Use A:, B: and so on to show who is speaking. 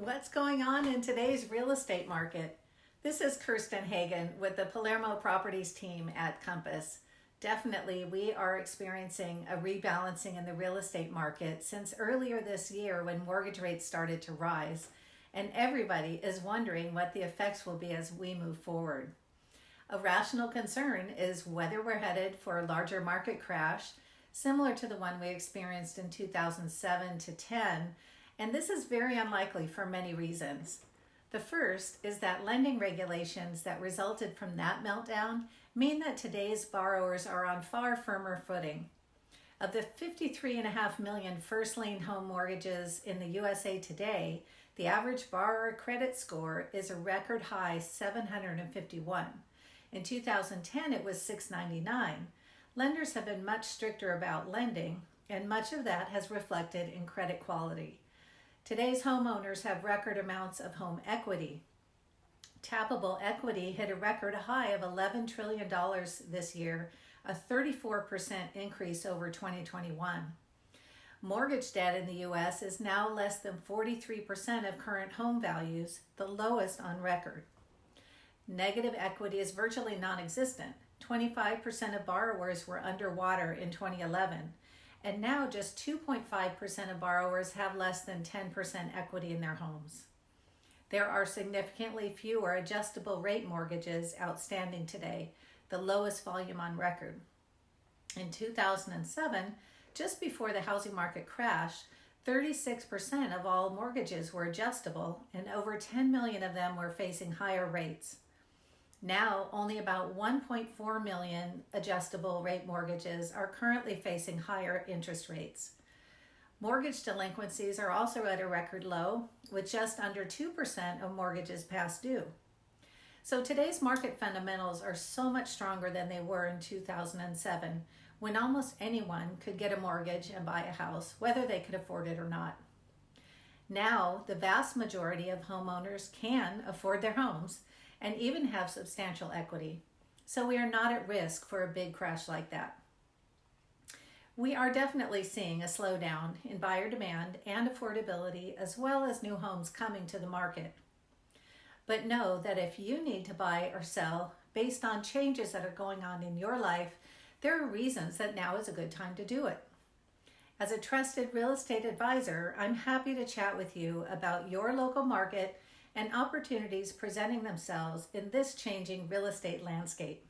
A: What's going on in today's real estate market? This is Kirsten Hagen with the Palermo Properties team at Compass. Definitely, we are experiencing a rebalancing in the real estate market since earlier this year when mortgage rates started to rise, and everybody is wondering what the effects will be as we move forward. A rational concern is whether we're headed for a larger market crash, similar to the one we experienced in 2007 to 10, and this is very unlikely for many reasons. The first is that lending regulations that resulted from that meltdown mean that today's borrowers are on far firmer footing. Of the 53.5 million first lien home mortgages in the USA today, the average borrower credit score is a record high 751. In 2010, it was 699. Lenders have been much stricter about lending, and much of that has reflected in credit quality. Today's homeowners have record amounts of home equity. Tappable equity hit a record high of $11 trillion this year, a 34% increase over 2021. Mortgage debt in the U.S. is now less than 43% of current home values, the lowest on record. Negative equity is virtually non-existent. 25% of borrowers were underwater in 2011. And now just 2.5% of borrowers have less than 10% equity in their homes. There are significantly fewer adjustable rate mortgages outstanding today, the lowest volume on record. In 2007, just before the housing market crash, 36% of all mortgages were adjustable, and over 10 million of them were facing higher rates. Now, only about 1.4 million adjustable rate mortgages are currently facing higher interest rates. Mortgage delinquencies are also at a record low, with just under 2% of mortgages past due. So today's market fundamentals are so much stronger than they were in 2007, when almost anyone could get a mortgage and buy a house, whether they could afford it or not. Now, the vast majority of homeowners can afford their homes and even have substantial equity. So we are not at risk for a big crash like that. We are definitely seeing a slowdown in buyer demand and affordability, as well as new homes coming to the market. But know that if you need to buy or sell based on changes that are going on in your life, there are reasons that now is a good time to do it. As a trusted real estate advisor, I'm happy to chat with you about your local market and opportunities presenting themselves in this changing real estate landscape.